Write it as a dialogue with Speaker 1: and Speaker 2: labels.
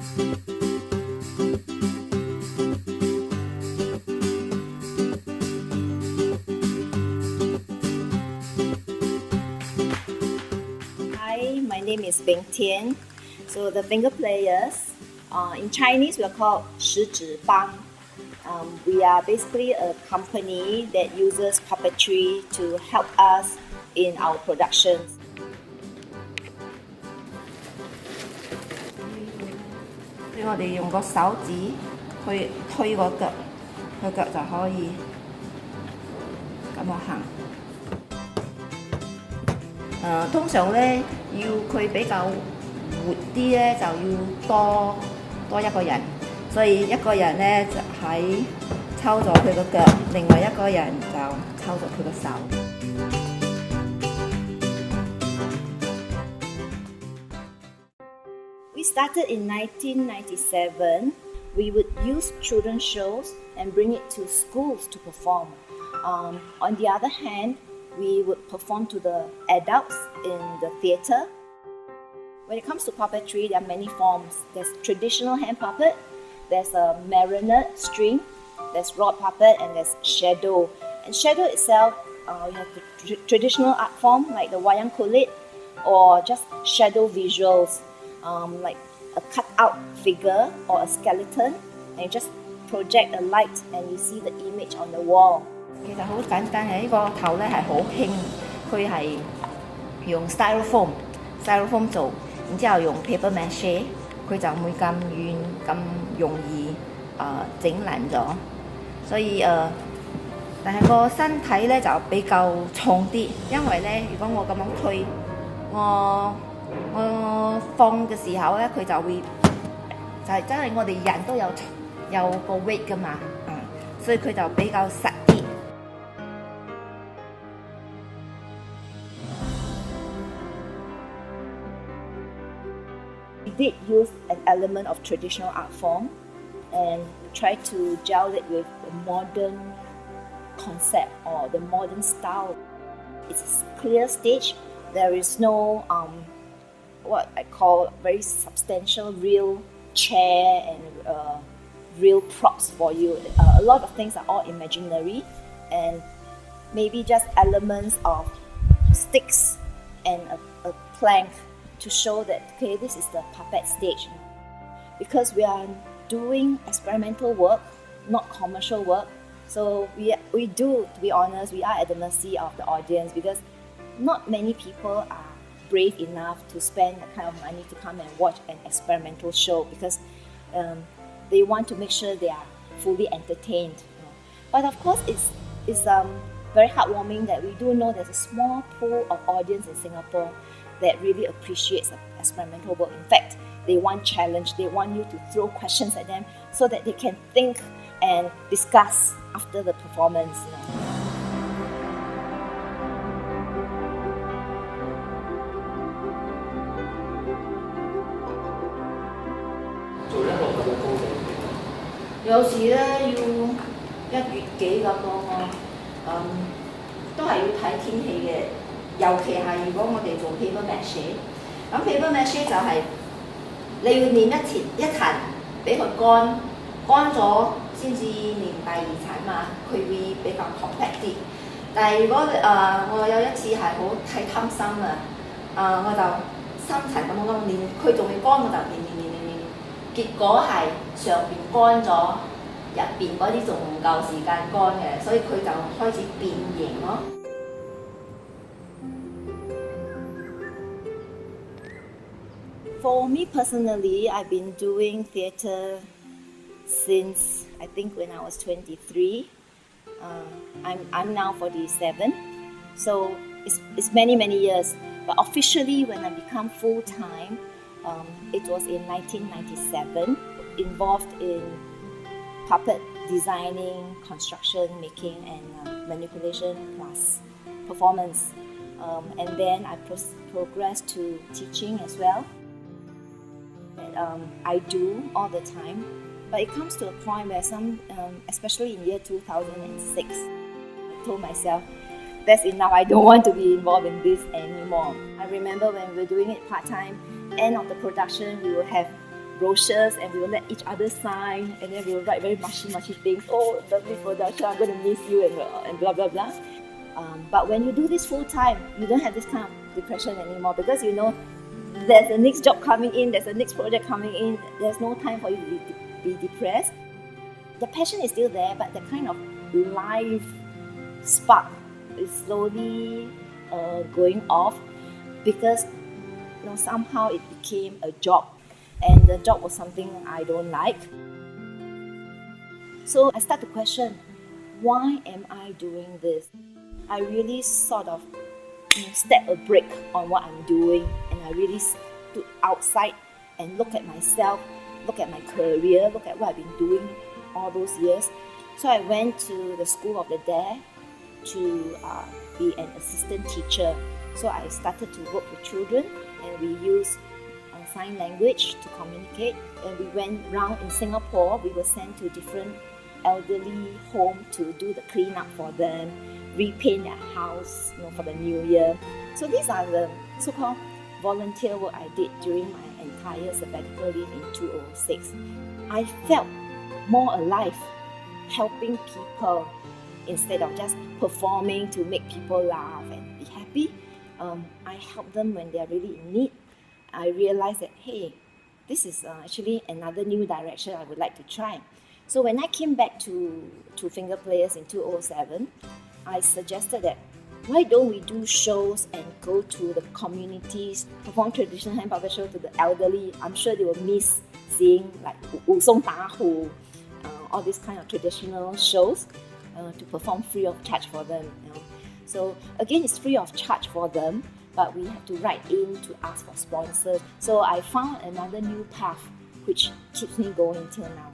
Speaker 1: Hi, my name is Beng Tian. So the finger players, in Chinese we are called 十指帮. We are basically a company that uses puppetry to help us in our productions. 我哋用個手指去推個腳，個腳就可以咁樣行。通常咧要佢比較活啲咧，就要多一個人，所以一個人咧就喺抽咗佢個腳，另外一個人就抽咗佢個手。We started in 1997. We would use children's shows and bring it to schools to perform. On the other hand, we would perform to the adults in the theatre. When it comes to puppetry, there are many forms. There's traditional hand puppet, there's a marionette string, there's rod puppet, and there's shadow. And shadow itself, you have the traditional art form like the wayang kulit, or just shadow visuals, like a cut-out figure or a skeleton, and you just project a light and you see the image on the wall. 其實好簡單嘅，呢個頭咧係好輕，佢係用 styrofoam 做，然之後用 paper mache， 佢就唔會咁軟咁容易整爛咗，所以但係個身體咧就比較重啲，因為咧如果我咁樣推，我放嘅時候咧佢就會就係真係我哋人都有個 weight 噶嘛，所以佢就比較實啲。We did use an element of traditional art form and try to gel it with the modern concept or the modern style. It's a clear stage. There is no what I call very substantial real chair and real props for you. A lot of things are all imaginary and maybe just elements of sticks and a plank to show that, okay, this is the puppet stage. Because we are doing experimental work, not commercial work, so we do, to be honest, we are at the mercy of the audience because not many people are brave enough to spend that kind of money to come and watch an experimental show because they want to make sure they are fully entertained. But of course, it's very heartwarming that we do know there's a small pool of audience in Singapore that really appreciates experimental work. In fact, they want challenge. They want you to throw questions at them so that they can think and discuss after the performance.
Speaker 2: 做一個咁嘅工程，
Speaker 1: 有時咧要1月幾咁咯，都係要睇天氣嘅。尤其係如果我哋做 paper mache， 咁 paper mache 就係你要練一層，俾佢乾咗先至練第二層嘛，佢會比較 compact 啲。但係如果我有一次係太貪心啦，我就3層咁練，佢仲未乾我就練，結果係上邊乾咗，入邊嗰啲仲唔夠時間乾嘅，所以佢就開始變形咯。For me personally, I've been doing theatre since I think when I was 23. I'm now 47, so it's many years. But officially, when I become full time, it was in 1997. Involved in puppet designing, construction, making, and manipulation plus performance. And then I progressed to teaching as well. That I do all the time, but it comes to a point where especially in year 2006, I told myself, that's enough, I don't want to be involved in this anymore. I remember when we were doing it part-time, end of the production, we will have brochures and we will let each other sign, and then we will write very mushy things. Oh, lovely production, I'm going to miss you, and blah blah blah. But when you do this full time, you don't have this kind of depression anymore, because you know there's a next job coming in, there's a next project coming in. There's no time for you to be depressed. The passion is still there, but the kind of life spark is slowly going off, because somehow it became a job, and the job was something I don't like. So I start to question, why am I doing this? I really sort of step a break on what I'm doing, and I really stood outside and look at myself, look at my career, look at what I've been doing all those years. So I went to the School of the Deaf to be an assistant teacher. So I started to work with children, and we used sign language to communicate. And we went round in Singapore. We were sent to different elderly homes to do the clean up for them, repaint their house for the new year. So these are the so-called volunteer work I did during my entire sabbatical leave in 2006. I felt more alive, helping people instead of just performing to make people laugh and be happy. I help them when they are really in need. I realized that, hey, this is actually another new direction I would like to try. So when I came back to Finger Players in 2007, I suggested that why don't we do shows and go to the communities, perform traditional hand puppet show to the elderly. I'm sure they will miss seeing like 武松打虎, all these kind of traditional shows, to perform free of charge for them. So again, it's free of charge for them, but we have to write in to ask for sponsors. So I found another new path which keeps me going till now.